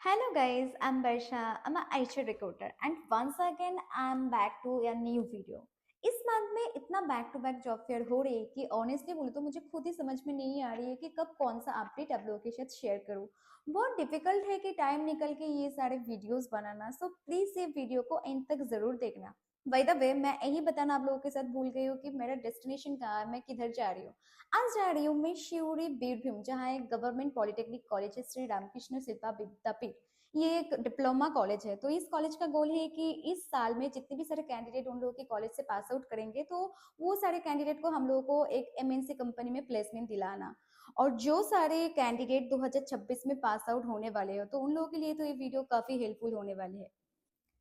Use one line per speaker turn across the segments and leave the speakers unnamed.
Hello guys, I'm Barsha. I'm an IT recruiter and once again I'm back to a new video. इस month में इतना back to back job fair हो रही है कि honestly बोलूँ तो मुझे खुद ही समझ में नहीं आ रही है कि कब कौन सा अपडेट आप लोगों के साथ शेयर करूँ। बहुत डिफिकल्ट है कि टाइम निकल के ये सारे वीडियोस बनाना, सो प्लीज ये वीडियो को एंड तक जरूर देखना। बाय द वे मैं यही बताना आप लोगों के साथ भूल गई हूँ कि मेरा डेस्टिनेशन कहाँ है, मैं किधर जा रही हूँ। आज जा रही हूँ मैं शिवरी बीरभूम, जहाँ एक गवर्नमेंट पॉलिटेक्निक कॉलेज है, श्री रामकृष्ण शिल्पा विद्यापीठ। ये एक डिप्लोमा कॉलेज है, तो इस कॉलेज का गोल है कि इस साल में जितने भी सारे कैंडिडेट उन लोगों के कॉलेज से पास आउट करेंगे, तो वो सारे कैंडिडेट को हम लोगों को एक एमएनसी कंपनी में प्लेसमेंट दिलाना। और जो सारे कैंडिडेट 2026 में पास आउट होने वाले हो, तो उन लोगों के लिए तो ये वीडियो काफी हेल्पफुल होने वाली है।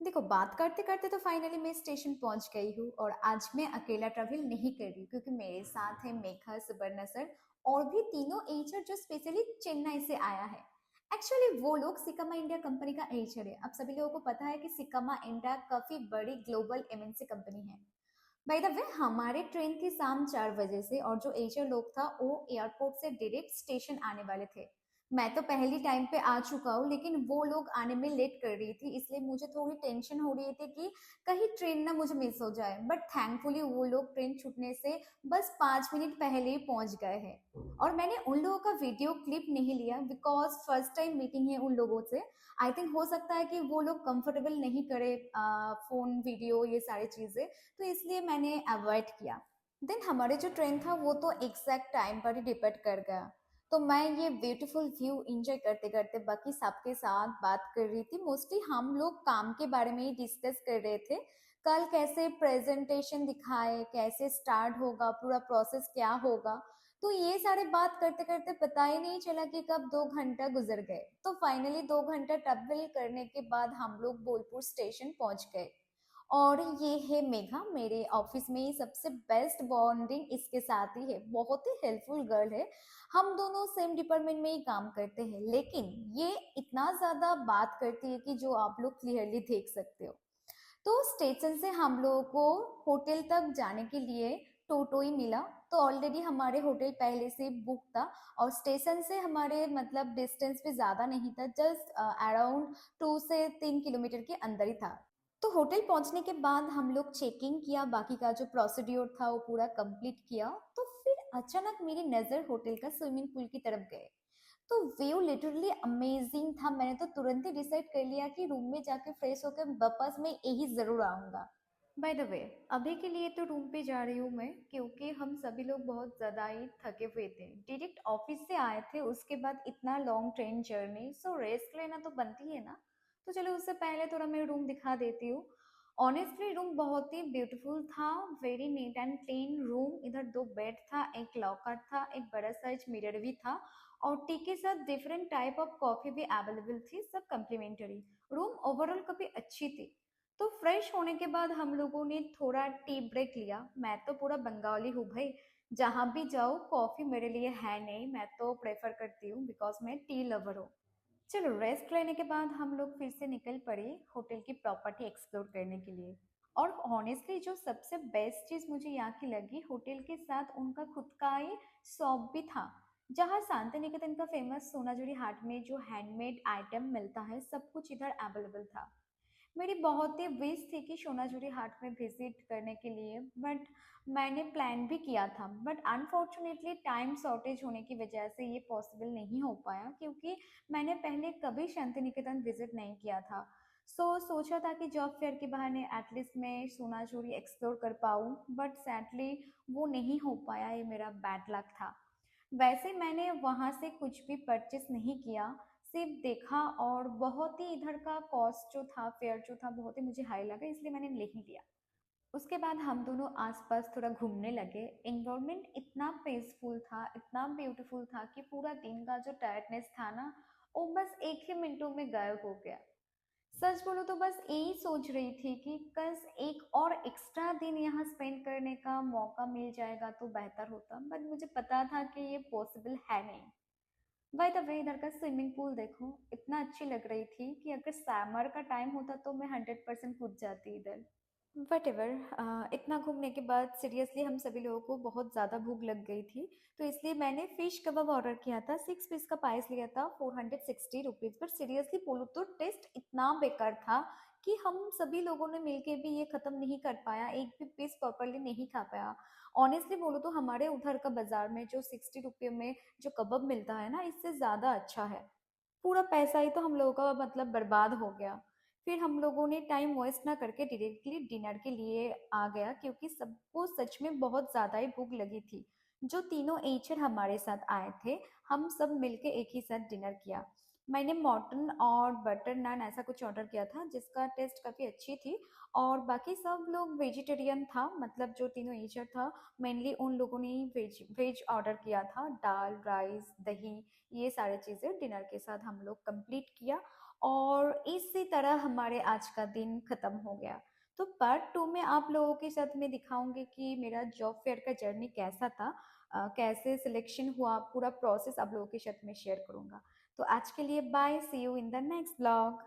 देखो, बात करते करते तो फाइनली मैं स्टेशन पहुंच गई हूँ और आज मैं अकेला ट्रैवल नहीं कर रही हूँ, क्योंकि मेरे साथ है मेघा, सुबर्णा सर और भी तीनों एचआर जो स्पेशली चेन्नई से आया है। एक्चुअली वो लोग सिकामा इंडिया कंपनी का एचआर है। अब सभी लोगों को पता है कि सिकामा इंडिया काफी बड़ी ग्लोबल एमएनसी कंपनी है। बाय द वे हमारे ट्रेन थी शाम 4 बजे से और जो एशिया लोग था वो एयरपोर्ट से डायरेक्ट स्टेशन आने वाले थे। मैं तो पहली टाइम पे आ चुका हूँ, लेकिन वो लोग आने में लेट कर रही थी, इसलिए मुझे थोड़ी टेंशन हो रही थी कि कहीं ट्रेन ना मुझे मिस हो जाए। बट थैंकफुली वो लोग ट्रेन छूटने से बस 5 मिनट पहले ही पहुंच गए हैं। और मैंने उन लोगों का वीडियो क्लिप नहीं लिया बिकॉज फर्स्ट टाइम मीटिंग है उन लोगों से। आई थिंक हो सकता है कि वो लोग कंफर्टेबल नहीं करे फोन वीडियो ये सारी चीजें, तो इसलिए मैंने अवॉइड किया। देन हमारे जो ट्रेन था वो तो एग्जैक्ट टाइम पर ही डिपेंड कर गया। तो मैं ये ब्यूटीफुल व्यू एंजॉय करते करते बाकी सबके साथ बात कर रही थी। मोस्टली हम लोग काम के बारे में ही डिस्कस कर रहे थे, कल कैसे प्रेजेंटेशन दिखाए, कैसे स्टार्ट होगा, पूरा प्रोसेस क्या होगा। तो ये सारे बात करते करते पता ही नहीं चला कि कब 2 घंटा गुजर गए। तो फाइनली 2 घंटा ट्रेवल करने के बाद हम लोग बोलपुर स्टेशन पहुंच गए। और ये है मेघा, मेरे ऑफिस में ही सबसे बेस्ट बॉन्डिंग इसके साथ ही है, बहुत ही हेल्पफुल गर्ल है। हम दोनों सेम डिपार्टमेंट में ही काम करते हैं, लेकिन ये इतना ज्यादा बात करती है कि जो आप लोग क्लियरली देख सकते हो। तो स्टेशन से हम लोगों को होटल तक जाने के लिए टोटो ही मिला। तो ऑलरेडी हमारे होटल पहले से बुक था और स्टेशन से हमारे मतलब डिस्टेंस भी ज्यादा नहीं था, जस्ट अराउंड 2 से 3 किलोमीटर के अंदर ही था। तो होटल पहुंचने के बाद हम लोग चेकिंग किया, बाकी का जो प्रोसीड्योर था वो पूरा कंप्लीट किया। तो फिर अचानक मेरी नजर होटल का स्विमिंग पूल की तरफ गए। तो व्यू लिटरली अमेजिंग था। मैंने तो तुरंत ही डिसाइड कर लिया कि रूम में जाके फ्रेश होकर वापस मैं यही जरूर आऊंगा। बाय द वे, अभी के लिए तो रूम पे जा रही हूँ मैं, क्योंकि हम सभी लोग बहुत ज़्यादा ही थके हुए थे। डायरेक्ट ऑफिस से आए थे, उसके बाद इतना long train journey, so rest लेना तो बनती है ना। तो चलो उससे पहले थोड़ा मैं रूम दिखा देती हूँ। ऑनेस्टली रूम बहुत ही ब्यूटीफुल था, very neat and clean room. इधर 2 बेड था, एक लॉकर था, एक बड़ा साइज मिरर भी था और टी के साथ डिफरेंट टाइप ऑफ कॉफी भी अवेलेबल थी, सब कम्प्लीमेंट्री। रूम ओवरऑल काफी अच्छी थी। तो फ्रेश होने के बाद हम लोगों ने थोड़ा टी ब्रेक लिया। मैं तो पूरा बंगाली हूँ भाई, जहाँ भी जाओ कॉफी मेरे लिए है नहीं, मैं तो प्रेफर करती हूँ बिकॉज मैं टी लवर हूँ। चलो रेस्ट लेने के बाद हम लोग फिर से निकल पड़े होटल की प्रॉपर्टी एक्सप्लोर करने के लिए। और ऑनेस्टली जो सबसे बेस्ट चीज मुझे यहाँ की लगी, होटल के साथ उनका खुद का ही शॉप भी था, जहाँ शांति निकेतन का फेमस सोनाझुरी हाट में जो हैंडमेड आइटम मिलता है, सब कुछ इधर अवेलेबल था। मेरी बहुत ही विश थी कि सोनाझुरी हाट में विजिट करने के लिए, बट मैंने प्लान भी किया था, बट अनफॉर्चुनेटली टाइम शॉर्टेज होने की वजह से ये पॉसिबल नहीं हो पाया, क्योंकि मैंने पहले कभी शांति निकेतन विजिट नहीं किया था। सोचा था कि जॉब फेयर के बहाने एटलीस्ट मैं सोनाझुरी एक्सप्लोर कर पाऊँ, बट सैडली वो नहीं हो पाया, ये मेरा बैड लक था। वैसे मैंने वहाँ से कुछ भी परचेस नहीं किया, सिर्फ देखा, और बहुत ही इधर का कॉस्ट जो था, फेयर जो था, बहुत ही मुझे हाई लगा, इसलिए मैंने नहीं लिया। उसके बाद हम दोनों आसपास थोड़ा घूमने लगे। एनवायरनमेंट इतना पीसफुल था, इतना ब्यूटीफुल था कि पूरा दिन का जो टायर्डनेस था ना, वो बस एक ही मिनटों में गायब हो गया। सच बोलो तो बस यही सोच रही थी कि कस एक और एक्स्ट्रा दिन यहाँ स्पेंड करने का मौका मिल जाएगा तो बेहतर होता, बट मुझे पता था कि ये पॉसिबल है नहीं। बाय द वे इधर का स्विमिंग पूल देखो, इतना अच्छी लग रही थी कि अगर समर का टाइम होता तो मैं 100% कूद जाती इधर। वटेवर इतना घूमने के बाद सीरियसली हम सभी लोगों को बहुत ज़्यादा भूख लग गई थी। तो इसलिए मैंने फ़िश कबाब ऑर्डर किया था, 6 पीस का पाइस लिया था 460 रुपीज़। पर सीरियसली बोलूँ तो टेस्ट इतना बेकार था कि हम सभी लोगों ने मिलके भी ये ख़त्म नहीं कर पाया, एक भी पीस प्रॉपरली नहीं खा पाया। ऑनेस्टली बोलूँ तो हमारे उधर का बाज़ार में जो 60 रुपये में जो कबाब मिलता है ना, इससे ज़्यादा अच्छा है। पूरा पैसा ही तो हम लोगों का मतलब बर्बाद हो गया। फिर हम लोगों ने टाइम वेस्ट ना करके डायरेक्टली डिनर के लिए आ गया, क्योंकि सबको सच में बहुत ज़्यादा ही भूख लगी थी। जो तीनों एचर हमारे साथ आए थे, हम सब मिलके एक ही साथ डिनर किया। मैंने मटन और बटर नान ऐसा कुछ ऑर्डर किया था जिसका टेस्ट काफ़ी अच्छी थी। और बाकी सब लोग वेजिटेरियन था, मतलब जो तीनों एचर था, मेनली उन लोगों ने ही वेज वेज ऑर्डर किया था। दाल, राइस, दही, ये सारी चीज़ें डिनर के साथ हम लोग कंप्लीट किया। और इसी तरह हमारे आज का दिन खत्म हो गया। तो पार्ट 2 में आप लोगों के साथ मैं दिखाऊंगी कि मेरा जॉब फेयर का जर्नी कैसा था, कैसे सिलेक्शन हुआ, पूरा प्रोसेस आप लोगों के साथ में शेयर करूंगा। तो आज के लिए bye, see you in the next blog.